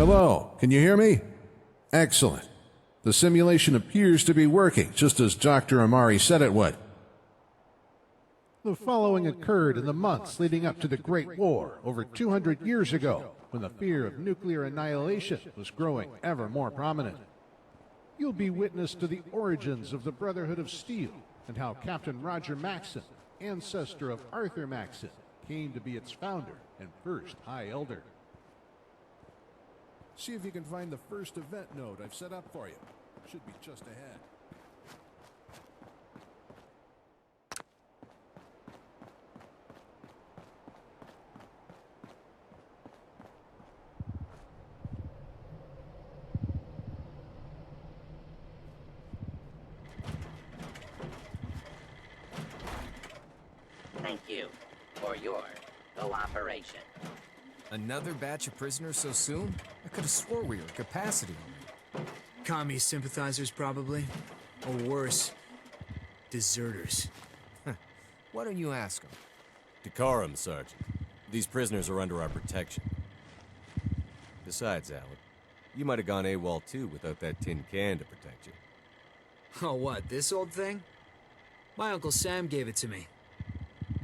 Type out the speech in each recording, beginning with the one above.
Hello, can you hear me? Excellent. The simulation appears to be working, just as Dr. Amari said it would. The following occurred in the months leading up to the Great War over 200 years ago, when the fear of nuclear annihilation was growing ever more prominent. You'll be witness to the origins of the Brotherhood of Steel and how Captain Roger Maxson, ancestor of Arthur Maxson, came to be its founder and first High Elder. See if you can find the first event node I've set up for you. Should be just ahead. Thank you for your cooperation. Another batch of prisoners so soon? I could have swore we were at capacity already. Commie sympathizers, probably. Or worse, deserters. Why don't you ask them? Decorum, Sergeant. These prisoners are under our protection. Besides, Alan, you might have gone AWOL too without that tin can to protect you. Oh, what, this old thing? My Uncle Sam gave it to me.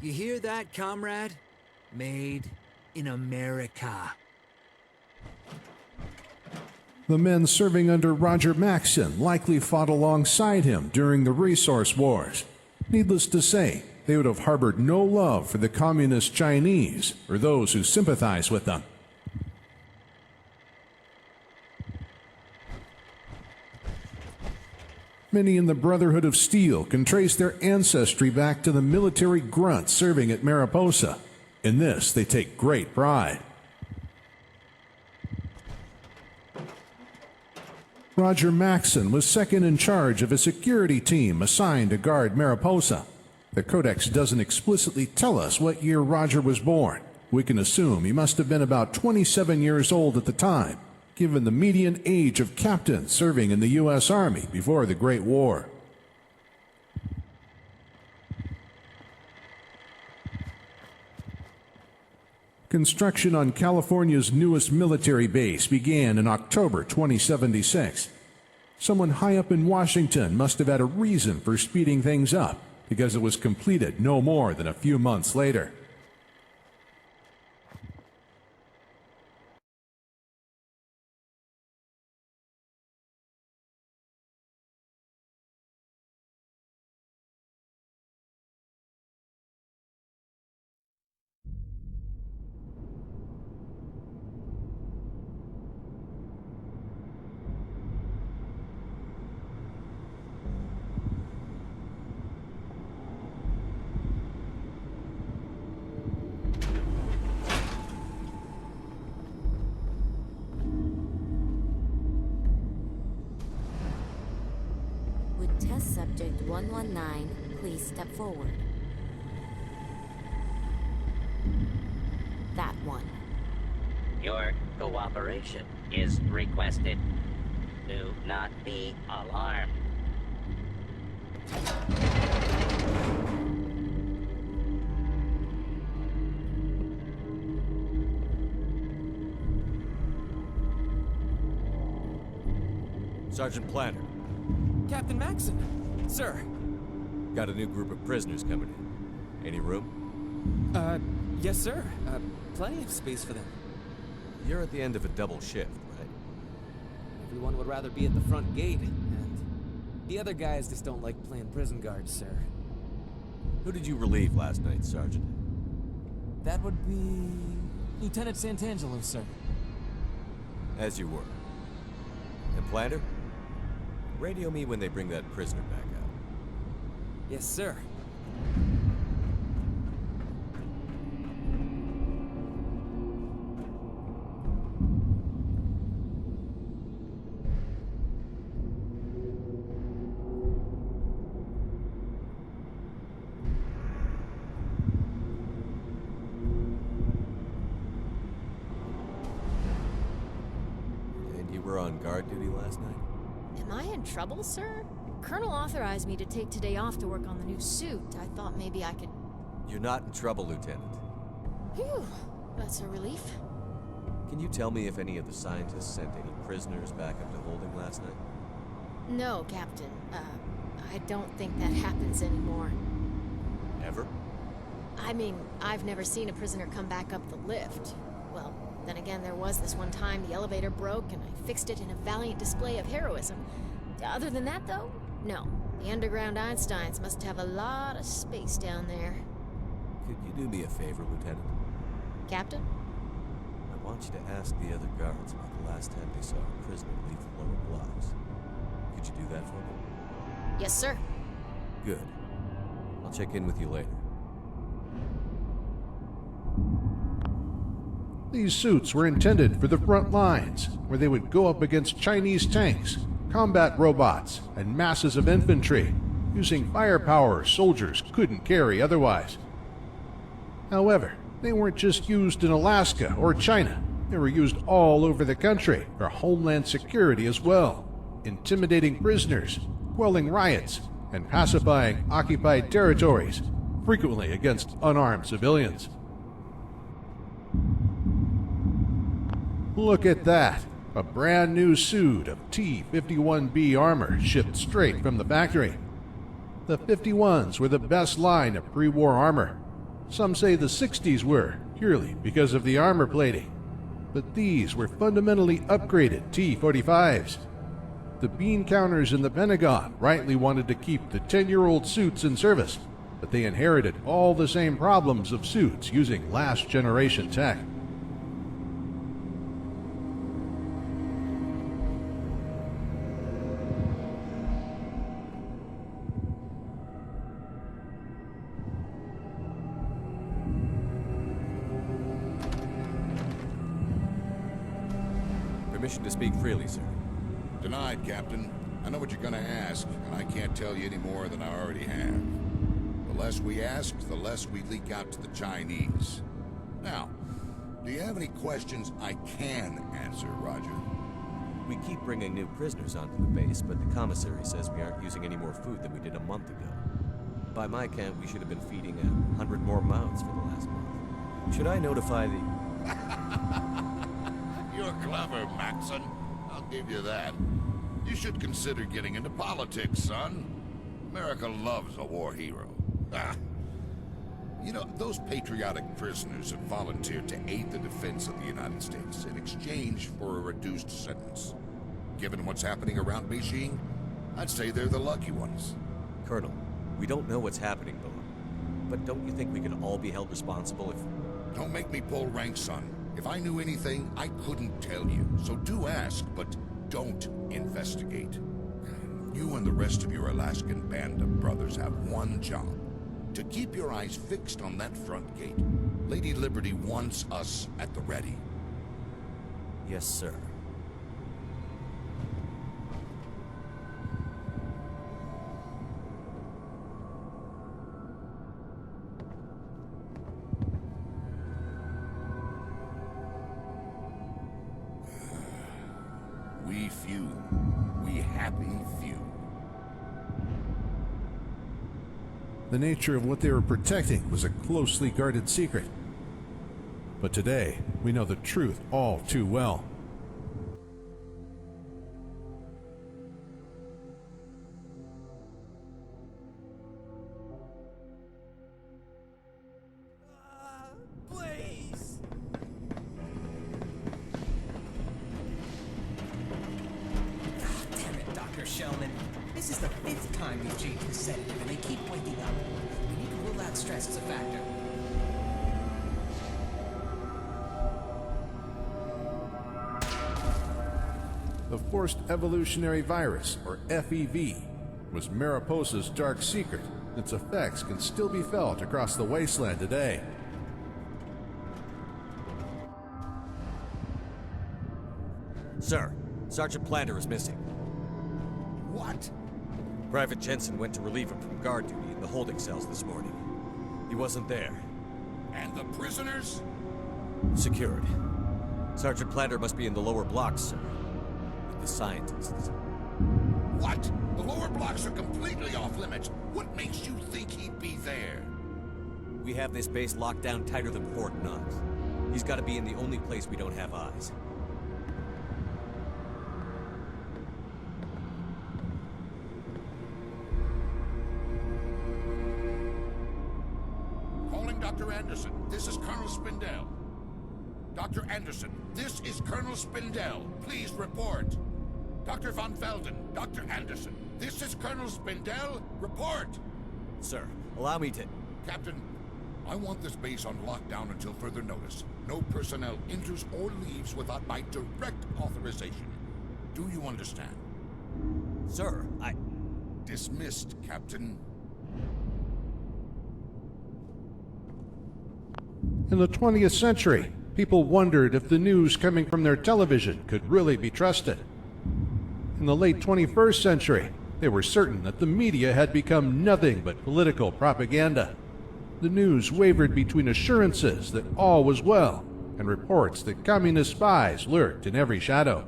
You hear that, comrade? Made in America. The men serving under Roger Maxson likely fought alongside him during the Resource Wars. Needless to say, they would have harbored no love for the Communist Chinese or those who sympathize with them. Many in the Brotherhood of Steel can trace their ancestry back to the military grunts serving at Mariposa. In this, they take great pride. Roger Maxson was second in charge of a security team assigned to guard Mariposa. The Codex doesn't explicitly tell us what year Roger was born. We can assume he must have been about 27 years old at the time, given the median age of captains serving in the U.S. Army before the Great War. Construction on California's newest military base began in October 2076. Someone high up in Washington must have had a reason for speeding things up, because it was completed no more than a few months later. Would test subject 119 please step forward? That one. Your cooperation is requested. Do not be alarmed. Sergeant Planner, Captain Maxson! Sir! got a new group of prisoners coming in. Any room? Yes, sir. Plenty of space for them. You're at the end of a double shift, right? Everyone would rather be at the front gate, and the other guys just don't like playing prison guard, sir. Who did you relieve last night, Sergeant? That would be Lieutenant Santangelo, sir. As you were. And Planner? Radio me when they bring that prisoner back out. Yes, sir. And you were on guard duty last night? Am I in trouble, sir? Colonel authorized me to take today off to work on the new suit. I thought maybe I could... You're not in trouble, Lieutenant. Phew, that's a relief. Can you tell me if any of the scientists sent any prisoners back up to holding last night? No, Captain. I don't think that happens anymore. Ever? I mean, I've never seen a prisoner come back up the lift. Well, then again, there was this one time the elevator broke and I fixed it in a valiant display of heroism. Other than that, though, no. The underground Einsteins must have a lot of space down there. Could you do me a favor, Lieutenant? Captain? I want you to ask the other guards about the last time they saw a prisoner leave the lower blocks. Could you do that for me? Yes, sir. Good. I'll check in with you later. These suits were intended for the front lines, where they would go up against Chinese tanks, combat robots, and masses of infantry, using firepower soldiers couldn't carry otherwise. However, they weren't just used in Alaska or China. They were used all over the country for homeland security as well, intimidating prisoners, quelling riots, and pacifying occupied territories, frequently against unarmed civilians. Look at that! A brand new suit of T-51B armor shipped straight from the factory. The 51s were the best line of pre-war armor. Some say the 60s were, purely because of the armor plating. But these were fundamentally upgraded T-45s. The bean counters in the Pentagon rightly wanted to keep the 10-year-old suits in service, but they inherited all the same problems of suits using last-generation tech. Permission to speak freely, sir. Denied, Captain. I know what you're gonna ask, and I can't tell you any more than I already have. The less we ask, the less we leak out to the Chinese. Now, do you have any questions I can answer, Roger? We keep bringing new prisoners onto the base, but the commissary says we aren't using any more food than we did a month ago. By my count, we should have been feeding 100 more mouths for the last month. Should I notify the... You're clever, Maxson. I'll give you that. You should consider getting into politics, son. America loves a war hero. You know, those patriotic prisoners have volunteered to aid the defense of the United States in exchange for a reduced sentence. Given what's happening around Beijing, I'd say they're the lucky ones. Colonel, we don't know what's happening below. But don't you think we could all be held responsible if... Don't make me pull rank, son. If I knew anything, I couldn't tell you. So do ask, but don't investigate. You and the rest of your Alaskan band of brothers have one job. To keep your eyes fixed on that front gate. Lady Liberty wants us at the ready. Yes, sir. We few. We happy few. The nature of what they were protecting was a closely guarded secret. But today, we know the truth all too well. Please! Damn it, Dr. Shellman. This is the 5th time we've changed the sedative and they keep waking up. We need to rule out stress as a factor. The Forced Evolutionary Virus, or FEV, was Mariposa's dark secret. Its effects can still be felt across the wasteland today. Sir, Sergeant Planter is missing. What? Private Jensen went to relieve him from guard duty in the holding cells this morning. He wasn't there. And the prisoners? Secured. Sergeant Planter must be in the lower blocks, sir. With the scientists. What? The lower blocks are completely off limits. What makes you think he'd be there? We have this base locked down tighter than Fort Knox. He's got to be in the only place we don't have eyes. Calling Dr. Anderson. This is Colonel Spindell. Dr. Anderson, this is Colonel Spindell. Please report. Dr. Von Felden, Dr. Anderson, this is Colonel Spindell. Report. Sir, allow me to... Captain, I want this base on lockdown until further notice. No personnel enters or leaves without my direct authorization. Do you understand? Sir, Dismissed, Captain. In the 20th century, people wondered if the news coming from their television could really be trusted. In the late 21st century, they were certain that the media had become nothing but political propaganda. The news wavered between assurances that all was well and reports that communist spies lurked in every shadow.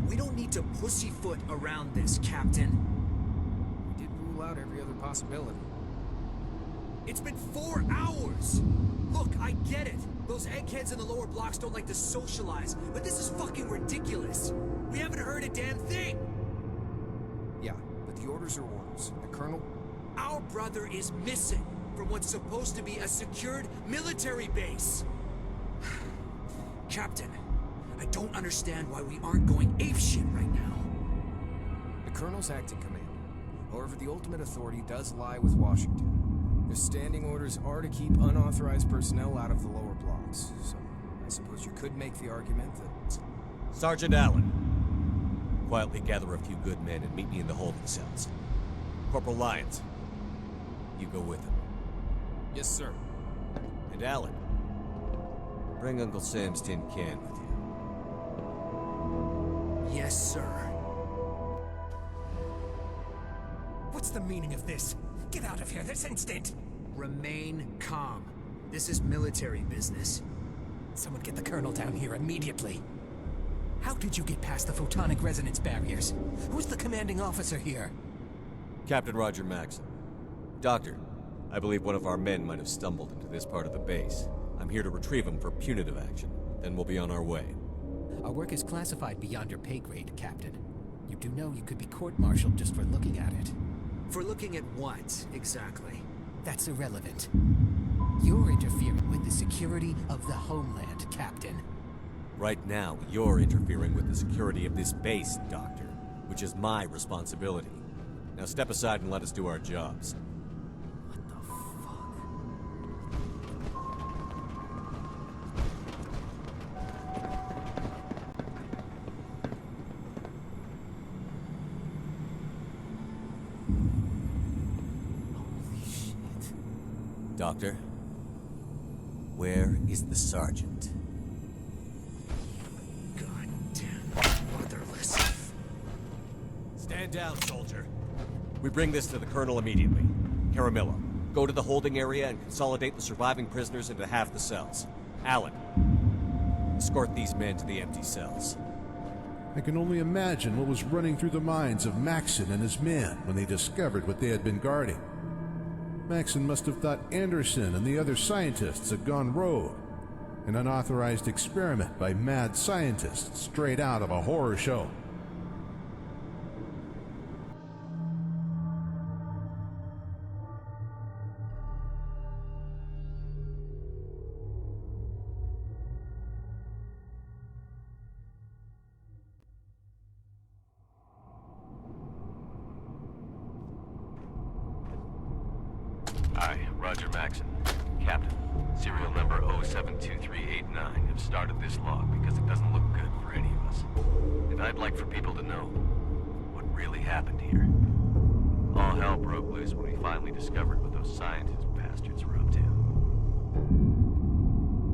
We don't need to pussyfoot around this, Captain. We did rule out every other possibility. It's been 4 hours! Look, I get it. Those eggheads in the lower blocks don't like to socialize, but this is fucking ridiculous. We haven't heard a damn thing. Yeah, but the orders are orders. The Colonel... Our brother is missing from what's supposed to be a secured military base. Captain, I don't understand why we aren't going apeshit right now. The Colonel's acting command. However, the ultimate authority does lie with Washington. Their standing orders are to keep unauthorized personnel out of the lower blocks. So, I suppose you could make the argument that... Sergeant Allen. Quietly gather a few good men and meet me in the holding cells. Corporal Lyons, you go with him. Yes, sir. And Allen, bring Uncle Sam's tin can with you. Yes, sir. What's the meaning of this? Get out of here this instant! Remain calm. This is military business. Someone get the Colonel down here immediately. How did you get past the photonic resonance barriers? Who's the commanding officer here? Captain Roger Maxson. Doctor, I believe one of our men might have stumbled into this part of the base. I'm here to retrieve him for punitive action. Then we'll be on our way. Our work is classified beyond your pay grade, Captain. You do know you could be court-martialed just for looking at it. For looking at what, exactly? That's irrelevant. You're interfering with the security of the homeland, Captain. Right now, you're interfering with the security of this base, Doctor, which is my responsibility. Now step aside and let us do our jobs. What the fuck? Holy shit. Doctor, where is the sergeant? Goddamn motherless. Stand down, soldier. We bring this to the Colonel immediately. Caramillo, go to the holding area and consolidate the surviving prisoners into half the cells. Allen, escort these men to the empty cells. I can only imagine what was running through the minds of Maxson and his men when they discovered what they had been guarding. Maxson must have thought Anderson and the other scientists had gone rogue. An unauthorized experiment by mad scientists straight out of a horror show. Hi, Roger Maxson. Captain, serial number 072389 have started this log because it doesn't look good for any of us. And I'd like for people to know what really happened here. All hell broke loose when we finally discovered what those scientist bastards were up to.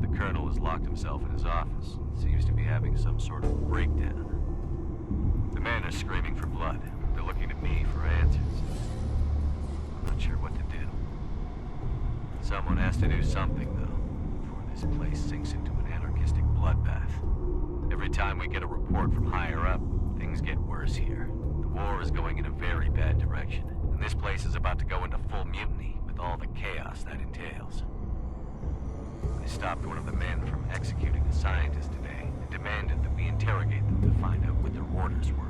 The Colonel has locked himself in his office and seems to be having some sort of breakdown. The men are screaming for blood. They're looking to me for answers. I'm not sure what to do. Someone has to do something, though, before this place sinks into an anarchistic bloodbath. bloodbath. Every time we get a report from higher up, things get worse here. The war is going in a very bad direction, and this place is about to go into full mutiny with all the chaos that entails. I stopped one of the men from executing a scientist today and demanded that we interrogate them to find out what their orders were.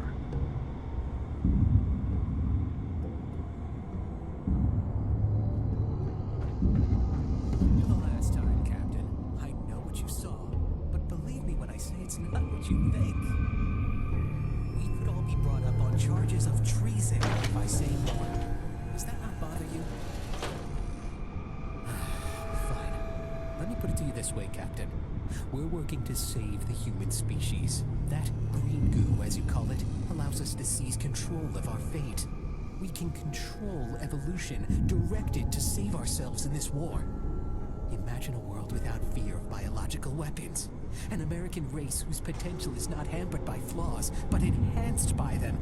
The last time, Captain, I know what you saw, but believe me when I say it's not what you think. We could all be brought up on charges of treason if I say more. Does that not bother you? Fine. Let me put it to you this way, Captain. We're working to save the human species. That green goo, as you call it, allows us to seize control of our fate. We can control evolution, direct it to save ourselves in this war. Imagine a world without fear of biological weapons. An American race whose potential is not hampered by flaws, but enhanced by them.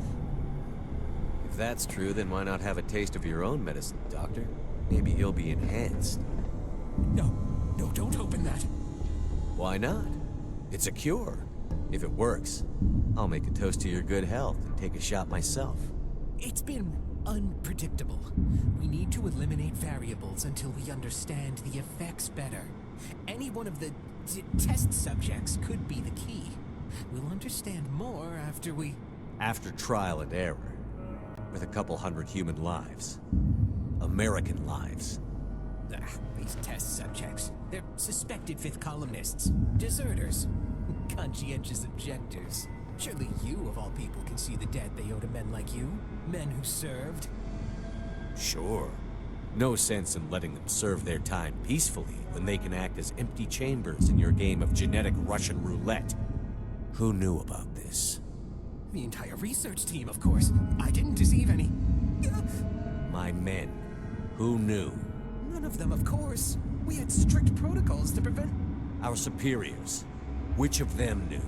If that's true, then why not have a taste of your own medicine, Doctor? Maybe you'll be enhanced. No, don't open that. Why not? It's a cure. If it works, I'll make a toast to your good health and take a shot myself. It's been unpredictable. We need to eliminate variables until we understand the effects better. Any one of the test subjects could be the key. We'll understand more after we... After trial and error. With a couple hundred human lives. American lives. These test subjects. They're suspected fifth columnists. Deserters. Conscientious objectors. Surely you, of all people, can see the debt they owe to men like you. Men who served. Sure. No sense in letting them serve their time peacefully when they can act as empty chambers in your game of genetic Russian roulette. Who knew about this? The entire research team, of course. I didn't deceive any. My men. Who knew? None of them, of course. We had strict protocols to prevent... Our superiors. Which of them knew?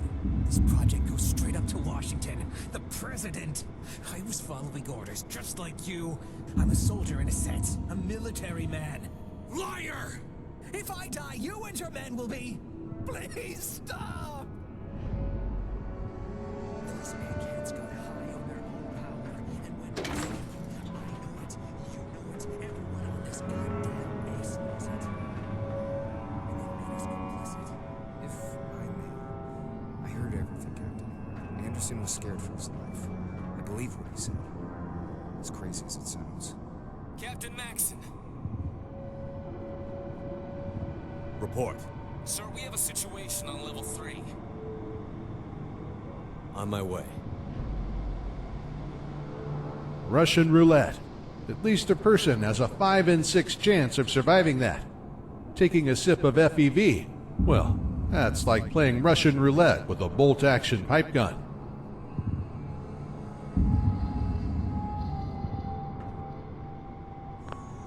This project goes straight up to Washington. The president. I was following orders just like you. I'm a soldier in a sense. A military man. Liar! If I die, you and your men will be... Please stop! Those eggheads got high on their own power, and when I know it, you know it, everyone on this goddamn base knows it. And they made us complicit. If I may, I heard everything, Captain. Anderson was scared for his life. I believe what he said. As crazy as it sounds. Captain Maxson. Report. Sir, we have a situation on level 3. On my way. Russian roulette. At least a person has a 5 in 6 chance of surviving that. Taking a sip of FEV, well, that's like playing Russian roulette with a bolt-action pipe gun.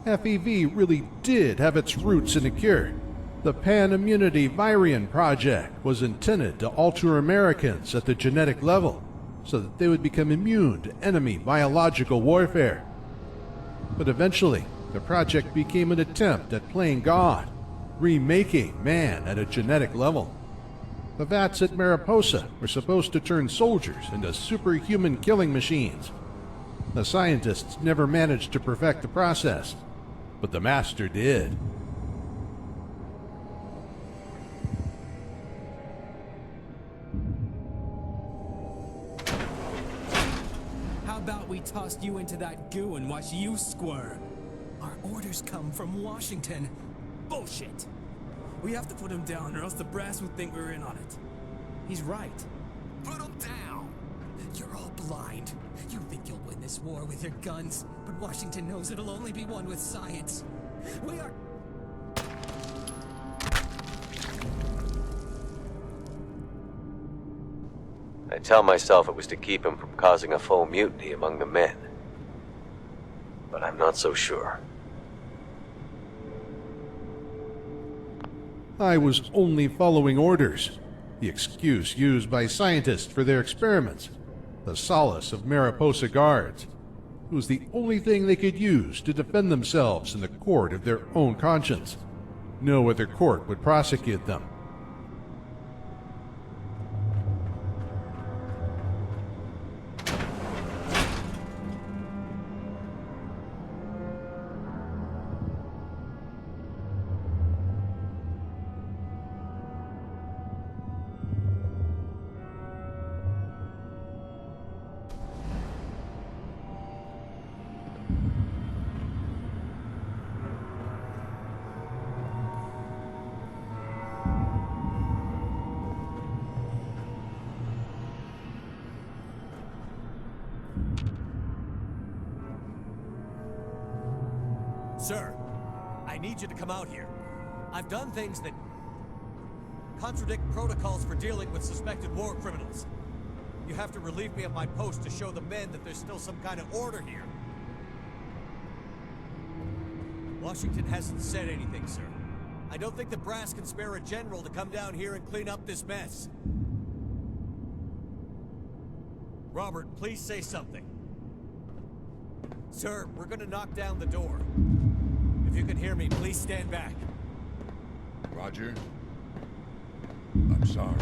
FEV really did have its roots in a cure. The Pan-Immunity Virion Project was intended to alter Americans at the genetic level so that they would become immune to enemy biological warfare. But eventually, the project became an attempt at playing God, remaking man at a genetic level. The vats at Mariposa were supposed to turn soldiers into superhuman killing machines. The scientists never managed to perfect the process, but the master did. How about we tossed you into that goo and watch you squirm? Our orders come from Washington. Bullshit. We have to put him down or else the brass would think we're in on it. He's right. Put him down! You're all blind. You think you'll win this war with your guns, but Washington knows it'll only be won with science. We are... I tell myself it was to keep him from causing a full mutiny among the men. But I'm not so sure. I was only following orders, the excuse used by scientists for their experiments, the solace of Mariposa guards. It was the only thing they could use to defend themselves in the court of their own conscience. No other court would prosecute them. Sir, I need you to come out here. I've done things that contradict protocols for dealing with suspected war criminals. You have to relieve me of my post to show the men that there's still some kind of order here. Washington hasn't said anything, sir. I don't think the brass can spare a general to come down here and clean up this mess. Robert, please say something. Sir, we're gonna knock down the door. If you can hear me, please stand back. Roger, I'm sorry.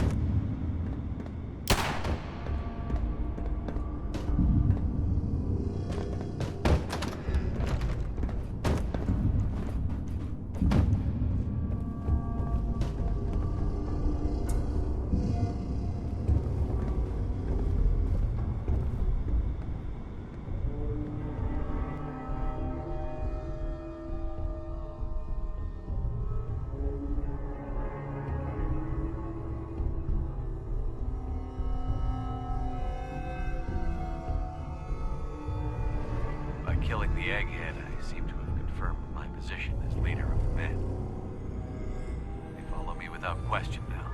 By killing the egghead, I seem to have confirmed my position as leader of the men. They follow me without question now.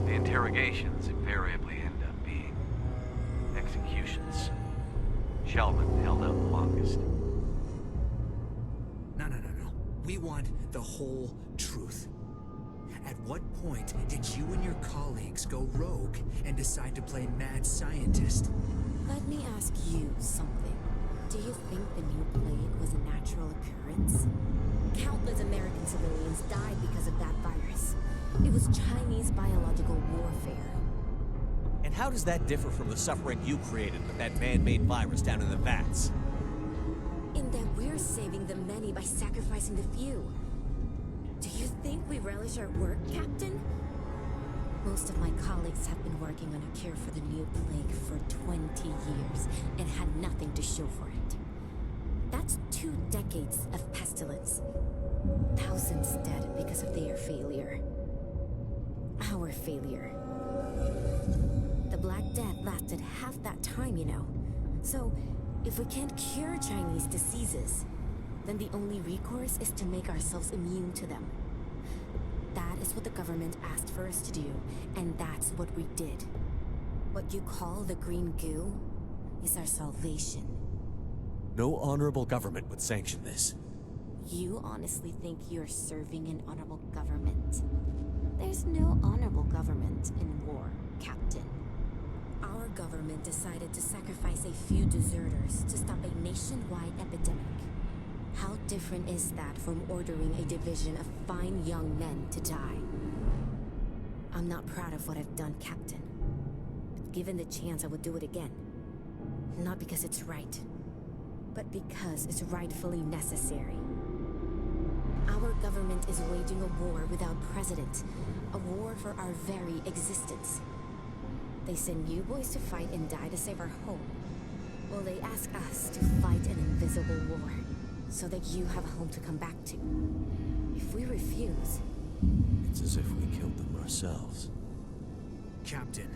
The interrogations invariably end up being executions. Shellman held out the longest. No. We want the whole truth. At what point did you and your colleagues go rogue and decide to play mad scientist? Let me ask you something. Do you think the new plague was a natural occurrence? Countless American civilians died because of that virus. It was Chinese biological warfare. And how does that differ from the suffering you created with that man-made virus down in the vats? In that we're saving the many by sacrificing the few. Do you think we relish our work, Captain? Most of my colleagues have been working on a cure for the new plague for 20 years and had nothing to show for it. That's 2 decades of pestilence. Thousands dead because of their failure. Our failure. The Black Death lasted half that time, you know. So, if we can't cure Chinese diseases, then the only recourse is to make ourselves immune to them. That is what the government asked for us to do, and that's what we did. What you call the green goo is our salvation. No honorable government would sanction this. You honestly think you're serving an honorable government? There's no honorable government in war, Captain. Our government decided to sacrifice a few deserters to stop a nationwide epidemic. How different is that from ordering a division of fine young men to die? I'm not proud of what I've done, Captain. But given the chance, I would do it again. Not because it's right, but because it's rightfully necessary. Our government is waging a war without precedent, a war for our very existence. They send you boys to fight and die to save our home. Well, they ask us to fight an invisible war, so that you have a home to come back to. If we refuse... It's as if we killed them ourselves. Captain.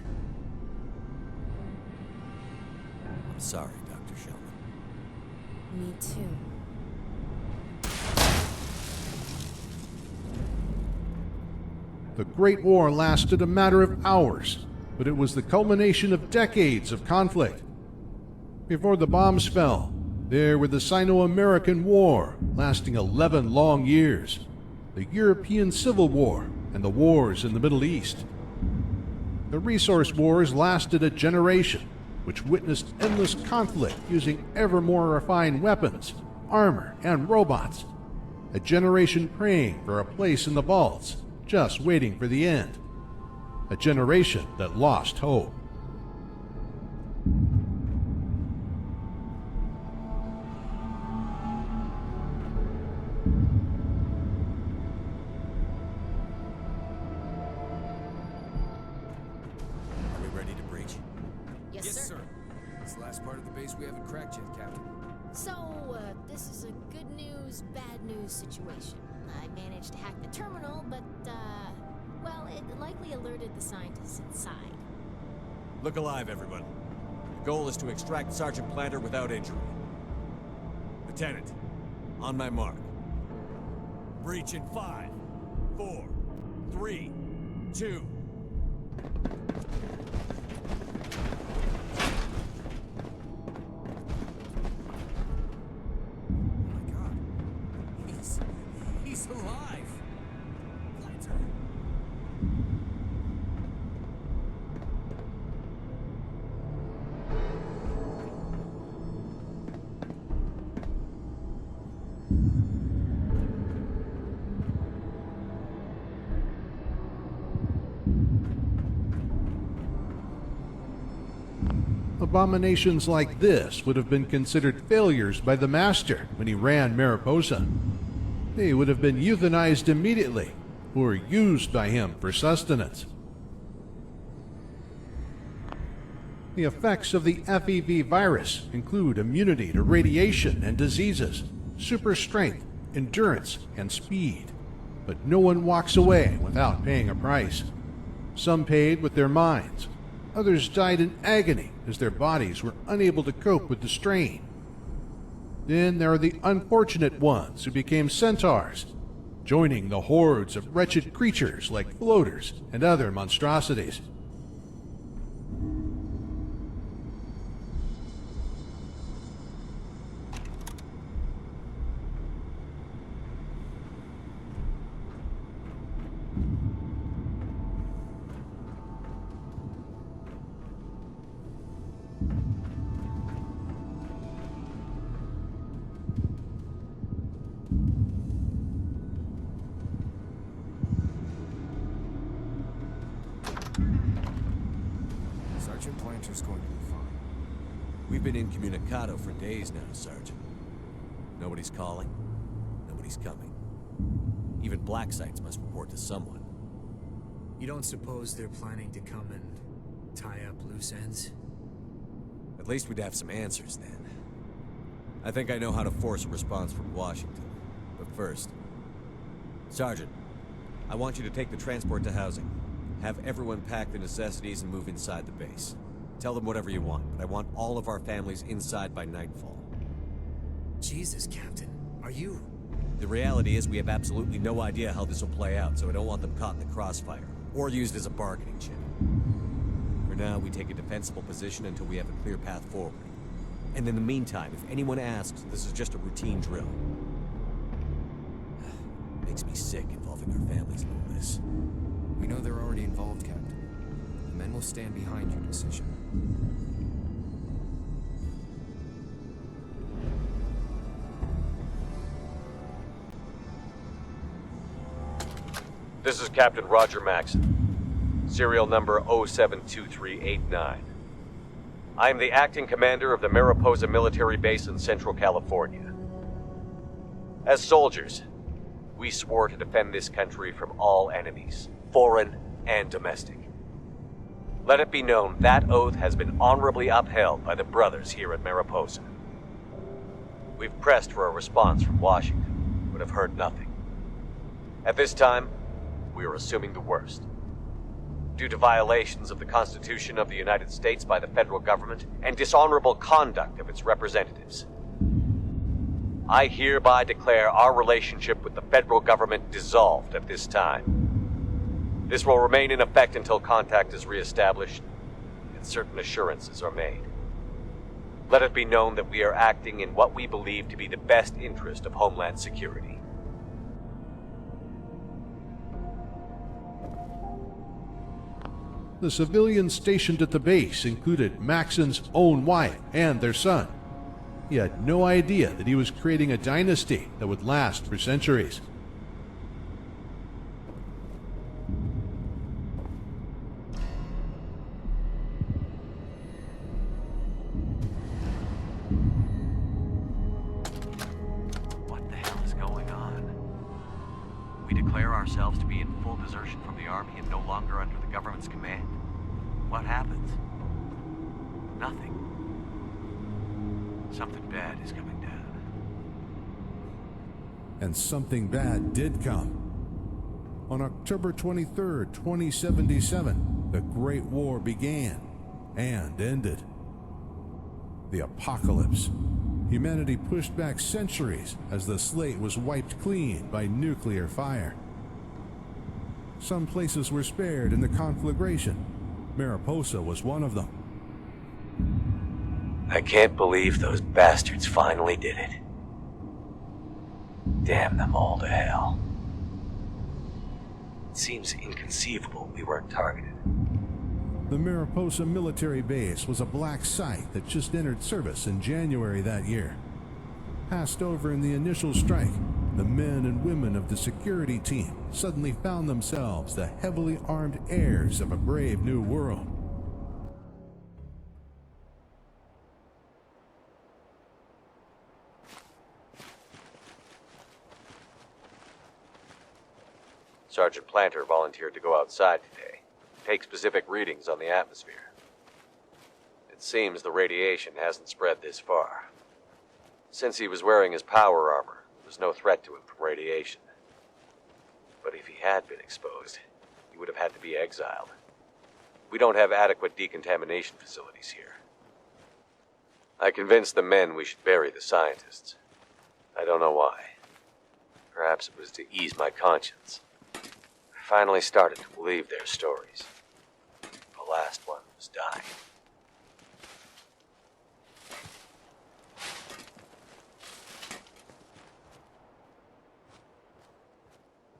I'm sorry, Dr. Shellman. Me too. The Great War lasted a matter of hours, but it was the culmination of decades of conflict. Before the bombs fell, there were the Sino-American War, lasting 11 long years, the European Civil War, and the wars in the Middle East. The Resource Wars lasted a generation, which witnessed endless conflict using ever more refined weapons, armor, and robots. A generation praying for a place in the vaults, just waiting for the end. A generation that lost hope. Are we ready to breach? Yes, sir. Last part of the base we haven't cracked yet, Captain. So, this is a good news, bad news situation. I managed to hack the terminal, but, well, it likely alerted the scientists inside. Look alive, everyone. The goal is to extract Sergeant Planter without injury. Lieutenant, on my mark. Breach in 5, 4, 3, 2... He's alive! Planter. Abominations like this would have been considered failures by the Master when he ran Mariposa. They would have been euthanized immediately, or used by him for sustenance. The effects of the FEV virus include immunity to radiation and diseases, super strength, endurance, and speed. But no one walks away without paying a price. Some paid with their minds. Others died in agony as their bodies were unable to cope with the strain. Then there are the unfortunate ones who became centaurs, joining the hordes of wretched creatures like floaters and other monstrosities. Sergeant Planter's going to be fine. We've been incommunicado for days now, Sergeant. Nobody's calling. Nobody's coming. Even black sites must report to someone. You don't suppose they're planning to come and tie up loose ends? At least we'd have some answers then. I think I know how to force a response from Washington. But first... Sergeant, I want you to take the transport to housing. Have everyone pack the necessities and move inside the base. Tell them whatever you want, but I want all of our families inside by nightfall. Jesus, Captain. Are you... The reality is we have absolutely no idea how this will play out, so I don't want them caught in the crossfire, or used as a bargaining chip. For now, we take a defensible position until we have a clear path forward. And in the meantime, if anyone asks, this is just a routine drill. Makes me sick involving our families in all this. We know they're already involved, Captain. The men will stand behind your decision. This is Captain Roger Maxson, serial number 072389. I am the acting commander of the Mariposa Military Base in Central California. As soldiers, we swore to defend this country from all enemies, foreign and domestic. Let it be known that oath has been honorably upheld by the brothers here at Mariposa. We've pressed for a response from Washington, but have heard nothing. At this time, we are assuming the worst. Due to violations of the Constitution of the United States by the federal government and dishonorable conduct of its representatives, I hereby declare our relationship with the federal government dissolved at this time. This will remain in effect until contact is reestablished and certain assurances are made. Let it be known that we are acting in what we believe to be the best interest of Homeland Security. The civilians stationed at the base included Maxson's own wife and their son. He had no idea that he was creating a dynasty that would last for centuries. What the hell is going on? We declare ourselves to be in full desertion from the Army and no longer under the government's command. What happens? Nothing. Something bad is coming down. And something bad did come. On October 23rd, 2077, the Great War began and ended. The apocalypse. Humanity pushed back centuries as the slate was wiped clean by nuclear fire. Some places were spared in the conflagration. Mariposa was one of them. I can't believe those bastards finally did it. Damn them all to hell. It seems inconceivable we weren't targeted. The Mariposa Military Base was a black site that just entered service in January that year. Passed over in the initial strike, the men and women of the security team suddenly found themselves the heavily armed heirs of a brave new world. Sergeant Planter volunteered to go outside today, take specific readings on the atmosphere. It seems the radiation hasn't spread this far. Since he was wearing his power armor, there was no threat to him from radiation. But if he had been exposed, he would have had to be exiled. We don't have adequate decontamination facilities here. I convinced the men we should bury the scientists. I don't know why. Perhaps it was to ease my conscience. I finally started to believe their stories. The last one was dying.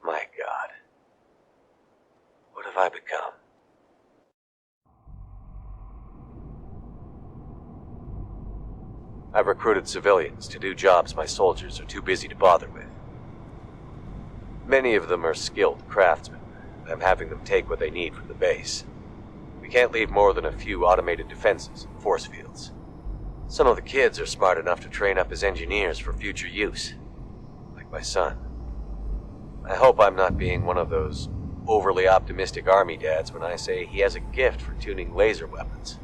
My God. What have I become? I've recruited civilians to do jobs my soldiers are too busy to bother with. Many of them are skilled craftsmen, and I'm having them take what they need from the base. We can't leave more than a few automated defenses and force fields. Some of the kids are smart enough to train up as engineers for future use, like my son. I hope I'm not being one of those overly optimistic army dads when I say he has a gift for tuning laser weapons.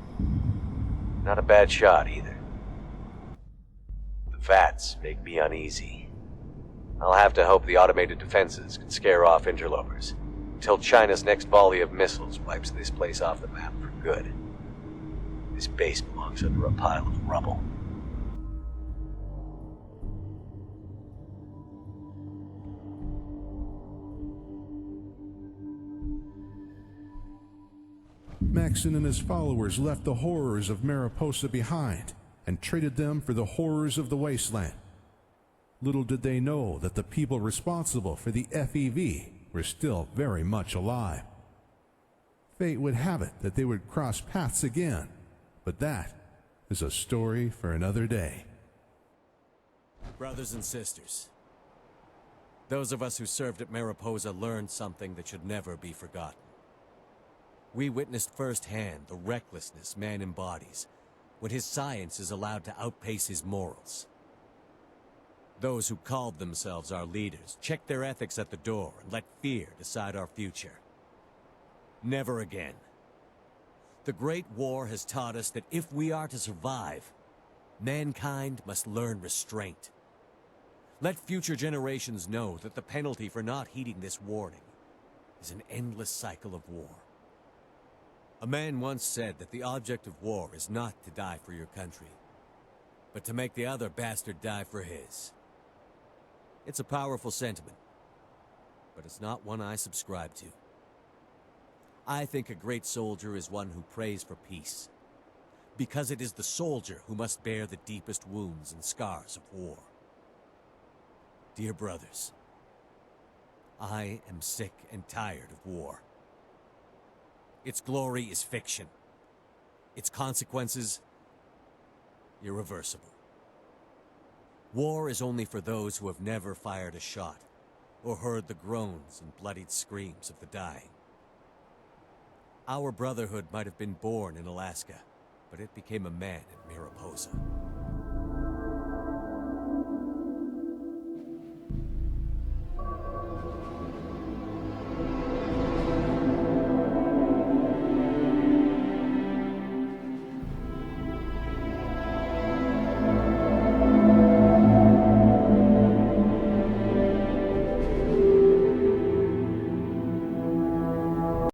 Not a bad shot either. The VATS make me uneasy. I'll have to hope the automated defenses can scare off interlopers until China's next volley of missiles wipes this place off the map for good. This base belongs under a pile of rubble. Maxson and his followers left the horrors of Mariposa behind and traded them for the horrors of the wasteland. Little did they know that the people responsible for the FEV were still very much alive. Fate would have it that they would cross paths again, but that is a story for another day. Brothers and sisters, those of us who served at Mariposa learned something that should never be forgotten. We witnessed firsthand the recklessness man embodies when his science is allowed to outpace his morals. Those who called themselves our leaders checked their ethics at the door and let fear decide our future. Never again. The Great War has taught us that if we are to survive, mankind must learn restraint. Let future generations know that the penalty for not heeding this warning is an endless cycle of war. A man once said that the object of war is not to die for your country, but to make the other bastard die for his. It's a powerful sentiment, but it's not one I subscribe to. I think a great soldier is one who prays for peace, because it is the soldier who must bear the deepest wounds and scars of war. Dear brothers, I am sick and tired of war. Its glory is fiction. Its consequences, irreversible. War is only for those who have never fired a shot, or heard the groans and bloodied screams of the dying. Our Brotherhood might have been born in Alaska, but it became a man in Mariposa.